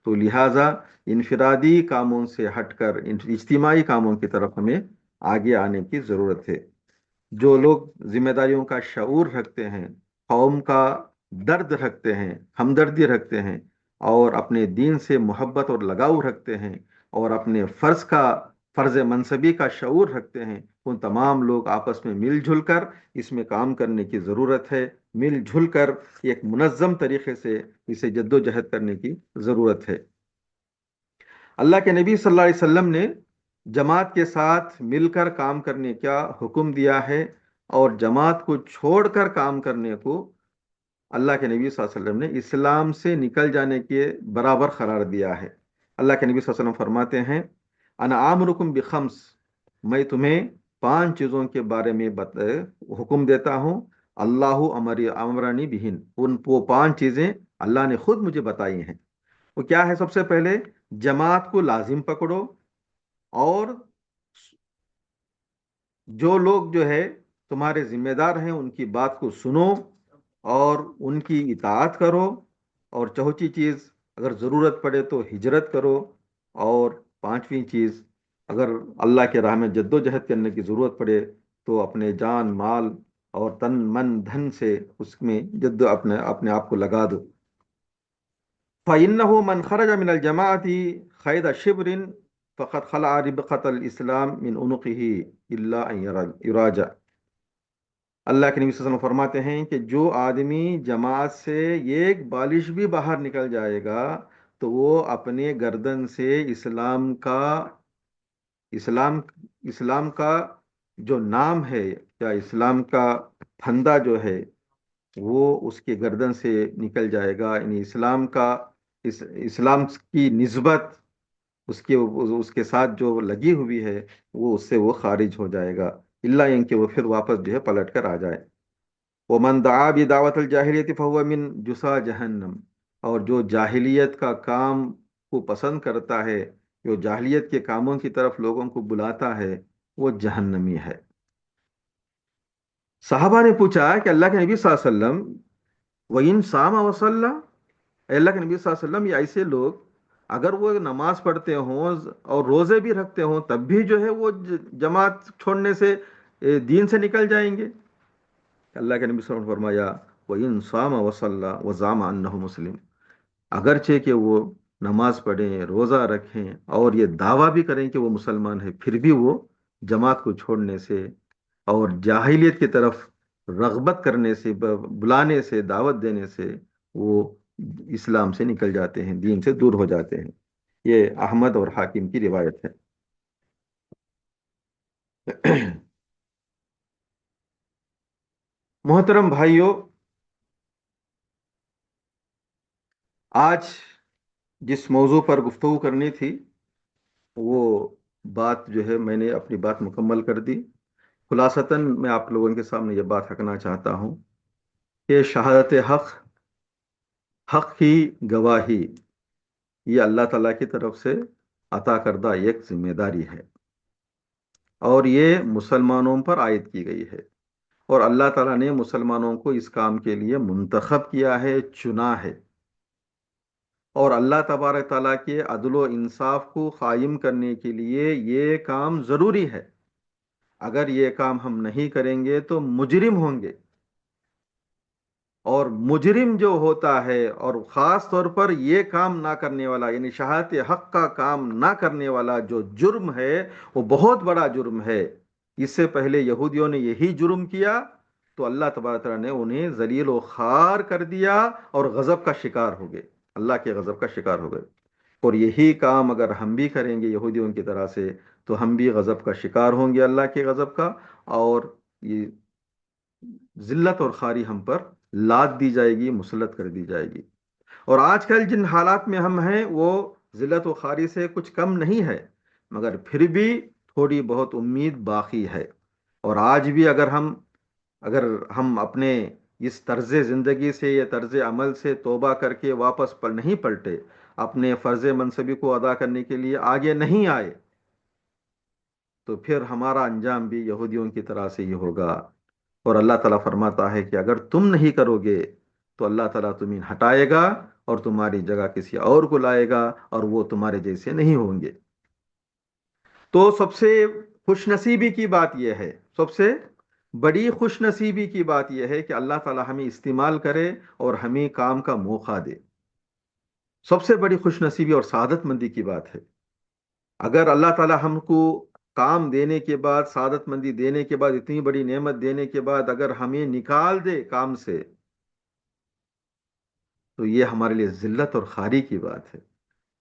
تو لہٰذا انفرادی کاموں سے ہٹ کر اجتماعی کاموں کی طرف ہمیں آگے آنے کی ضرورت ہے۔ جو لوگ ذمہ داریوں کا شعور رکھتے ہیں، قوم کا درد رکھتے ہیں، ہمدردی رکھتے ہیں، اور اپنے دین سے محبت اور لگاؤ رکھتے ہیں، اور اپنے فرض منصبی کا شعور رکھتے ہیں، ان تمام لوگ آپس میں مل جل کر اس میں کام کرنے کی ضرورت ہے، مل جل کر ایک منظم طریقے سے اسے جد و جہد کرنے کی ضرورت ہے۔ اللہ کے نبی صلی اللہ علیہ وسلم نے جماعت کے ساتھ مل کر کام کرنے کا حکم دیا ہے، اور جماعت کو چھوڑ کر کام کرنے کو اللہ کے نبی صلی اللہ علیہ وسلم نے اسلام سے نکل جانے کے برابر قرار دیا ہے۔ اللہ کے نبی صلی اللہ علیہ وسلم فرماتے ہیں، انا آمرکم بخمس، میں تمہیں 5 چیزوں کے بارے میں حکم دیتا ہوں، اللہ امرانی بہن، وہ 5 چیزیں اللہ نے خود مجھے بتائی ہیں۔ وہ کیا ہے؟ سب سے پہلے جماعت کو لازم پکڑو، اور جو لوگ جو ہے تمہارے ذمہ دار ہیں ان کی بات کو سنو اور ان کی اطاعت کرو، اور چوتھی چیز اگر ضرورت پڑے تو ہجرت کرو، اور 5ویں چیز اگر اللہ کے راہ میں جد و جہد کرنے کی ضرورت پڑے تو اپنے جان مال اور تن من دھن سے اس میں اپنے آپ کو لگا دو۔ فَإِنَّهُ مَنْ خَرَجَ مِنَ الْجَمَاعَةِ خَيْرَ شِبْرٍ فَقَدْ خَلَعَ رِبْقَةَ الْإِسْلَامِ مِنْ عُنُقِهِ إِلَّا أَنْ يُرَاجَعَ۔ اللہ کے نبی صلی اللہ علیہ وسلم فرماتے ہیں کہ جو آدمی جماعت سے ایک بالش بھی باہر نکل جائے گا تو وہ اپنے گردن سے اسلام کا جو نام ہے یا اسلام کا پھندا جو ہے وہ اس کے گردن سے نکل جائے گا، یعنی اسلام کی نسبت اس کے ساتھ جو لگی ہوئی ہے وہ اس سے وہ خارج ہو جائے گا، اللہ ان کہ وہ پھر واپس جو ہے پلٹ کر آ جائے۔ وَمَنْ دَعَا بِدَعْوَةِ الْجَاهِلِيَّةِ فَهُوَ مِنْ جُثَىٰ جَهَنَّمَ، اور جو جاہلیت کا کام کو پسند کرتا ہے، جو جاہلیت کے کاموں کی طرف لوگوں کو بلاتا ہے، وہ جہنمی ہے۔ صحابہ نے پوچھا کہ اللہ کے نبی صلی اللہ علیہ وسلم وَإِنْ صَامَ وَصَلَّى، اے اللہ کے نبی صلی اللہ علیہ وسلم، یہ ایسے لوگ اگر وہ نماز پڑھتے ہوں اور روزے بھی رکھتے ہوں تب بھی جو ہے وہ جماعت چھوڑنے سے دین سے نکل جائیں گے؟ اللہ کے نبی صلی اللہ علیہ وسلم نے فرمایا وَإِنْ صَامَ وَصَلَّى وَزَعَمَ أَنَّهُ مسلم، اگرچہ کہ وہ نماز پڑھیں روزہ رکھیں اور یہ دعویٰ بھی کریں کہ وہ مسلمان ہیں، پھر بھی وہ جماعت کو چھوڑنے سے اور جاہلیت کی طرف رغبت کرنے سے، بلانے سے، دعوت دینے سے وہ اسلام سے نکل جاتے ہیں، دین سے دور ہو جاتے ہیں۔ یہ احمد اور حاکم کی روایت ہے۔ محترم بھائیوں، آج جس موضوع پر گفتگو کرنی تھی وہ بات جو ہے میں نے اپنی بات مکمل کر دی۔ خلاصتاً میں آپ لوگوں کے سامنے یہ بات رکھنا چاہتا ہوں کہ شہادت حق کی گواہی یہ اللہ تعالیٰ کی طرف سے عطا کردہ ایک ذمہ داری ہے، اور یہ مسلمانوں پر عائد کی گئی ہے، اور اللہ تعالیٰ نے مسلمانوں کو اس کام کے لیے منتخب کیا ہے، چنا ہے، اور اللہ تبارک تعالیٰ کے عدل و انصاف کو قائم کرنے کے لیے یہ کام ضروری ہے۔ اگر یہ کام ہم نہیں کریں گے تو مجرم ہوں گے، اور مجرم جو ہوتا ہے اور خاص طور پر یہ کام نہ کرنے والا، یعنی شہادت حق کا کام نہ کرنے والا جو جرم ہے وہ بہت بڑا جرم ہے۔ اس سے پہلے یہودیوں نے یہی جرم کیا تو اللہ تبارک تعالیٰ نے انہیں ذلیل و خوار کر دیا اور غضب کا شکار ہو گئے، اللہ کے غضب کا شکار ہو گئے۔ اور یہی کام اگر ہم بھی کریں گے یہودیوں کی طرح سے تو ہم بھی غضب کا شکار ہوں گے، اللہ کے غضب کا، اور یہ ذلت اور خواری ہم پر لاد دی جائے گی، مسلط کر دی جائے گی۔ اور آج کل جن حالات میں ہم ہیں وہ ذلت و خواری سے کچھ کم نہیں ہے، مگر پھر بھی تھوڑی بہت امید باقی ہے۔ اور آج بھی اگر ہم اپنے اس طرز زندگی سے یا طرز عمل سے توبہ کر کے واپس پر نہیں پلٹے، اپنے فرض منصبی کو ادا کرنے کے لیے آگے نہیں آئے، تو پھر ہمارا انجام بھی یہودیوں کی طرح سے ہی ہوگا۔ اور اللہ تعالیٰ فرماتا ہے کہ اگر تم نہیں کرو گے تو اللہ تعالیٰ تمہیں ہٹائے گا اور تمہاری جگہ کسی اور کو لائے گا، اور وہ تمہارے جیسے نہیں ہوں گے۔ تو سب سے خوش نصیبی کی بات یہ ہے، سب سے بڑی خوش نصیبی کی بات یہ ہے کہ اللہ تعالیٰ ہمیں استعمال کرے اور ہمیں کام کا موقع دے۔ سب سے بڑی خوش نصیبی اور سعادت مندی کی بات ہے۔ اگر اللہ تعالیٰ ہم کو کام دینے کے بعد، سعادت مندی دینے کے بعد، اتنی بڑی نعمت دینے کے بعد اگر ہمیں نکال دے کام سے تو یہ ہمارے لیے ذلت اور خواری کی بات ہے،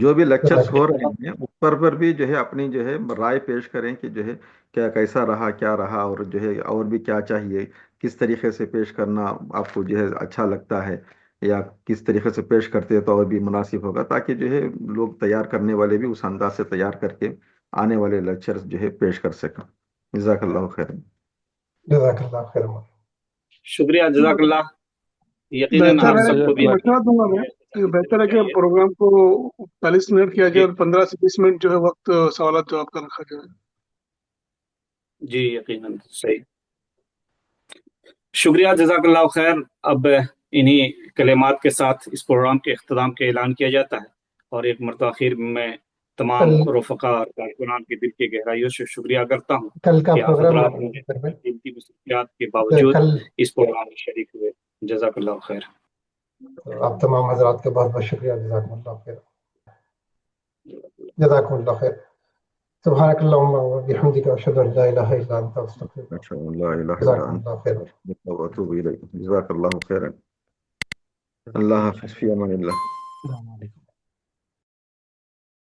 جو بھی لیکچرز ہو رہے ہیں اس پر بھی جو ہے اپنی جو ہے رائے پیش کریں کہ جو ہے کیا کیسا رہا کیا رہا، اور جو ہے اور بھی کیا چاہیے، کس طریقے سے پیش کرنا آپ کو جو ہے اچھا لگتا ہے، یا کس طریقے سے پیش کرتے ہیں تو اور بھی مناسب ہوگا، تاکہ جو ہے لوگ تیار کرنے والے بھی اس انداز سے تیار کر کے آنے والے لیکچرز جو ہے پیش کر سکیں۔ جزاک اللہ خیر۔ جزاک اللہ خیر۔ شکریہ، جزاک اللہ۔ یقیناً بہتر آپ ہے، سب کو بھی مشورہ دوں گا میں کہ بہتر ہے کہ پروگرام کو 40 منٹ کیا جائے اور 15 سے 20 منٹ جو ہے وقت سوالات جواب کا رکھا جائے۔ جی یقیناً صحیح، شکریہ، جزاک اللہ خیر۔ اب انہی کلمات کے ساتھ اس پروگرام کے اختتام کا اعلان کیا جاتا ہے، اور ایک مرتبہ خیر میں تمام رفقا اور کارکنان کے دل کی گہرائیوں سے شکریہ کرتا ہوں کل کا کہ آپ پروگرام حضرات قیمتی مصروفیات کے باوجود کل اس پروگرام میں شریک ہوئے۔ جزاک اللہ خیر۔ آپ تمام حضرات کا بہت بہت شکریہ۔ جزاکم اللہ خیر۔ جزاکم اللہ خیر۔ سبحانک اللہم و بحمدک اشہد ان لا الہ الا انت استغفرک۔ اشهد ان لا اله الا جزاکم انت اللہ خیر۔ استغفرك واتوب اليك۔ جزاك الله خيرا۔ اللہ حافظ، فی امان اللہ۔ السلام علیکم۔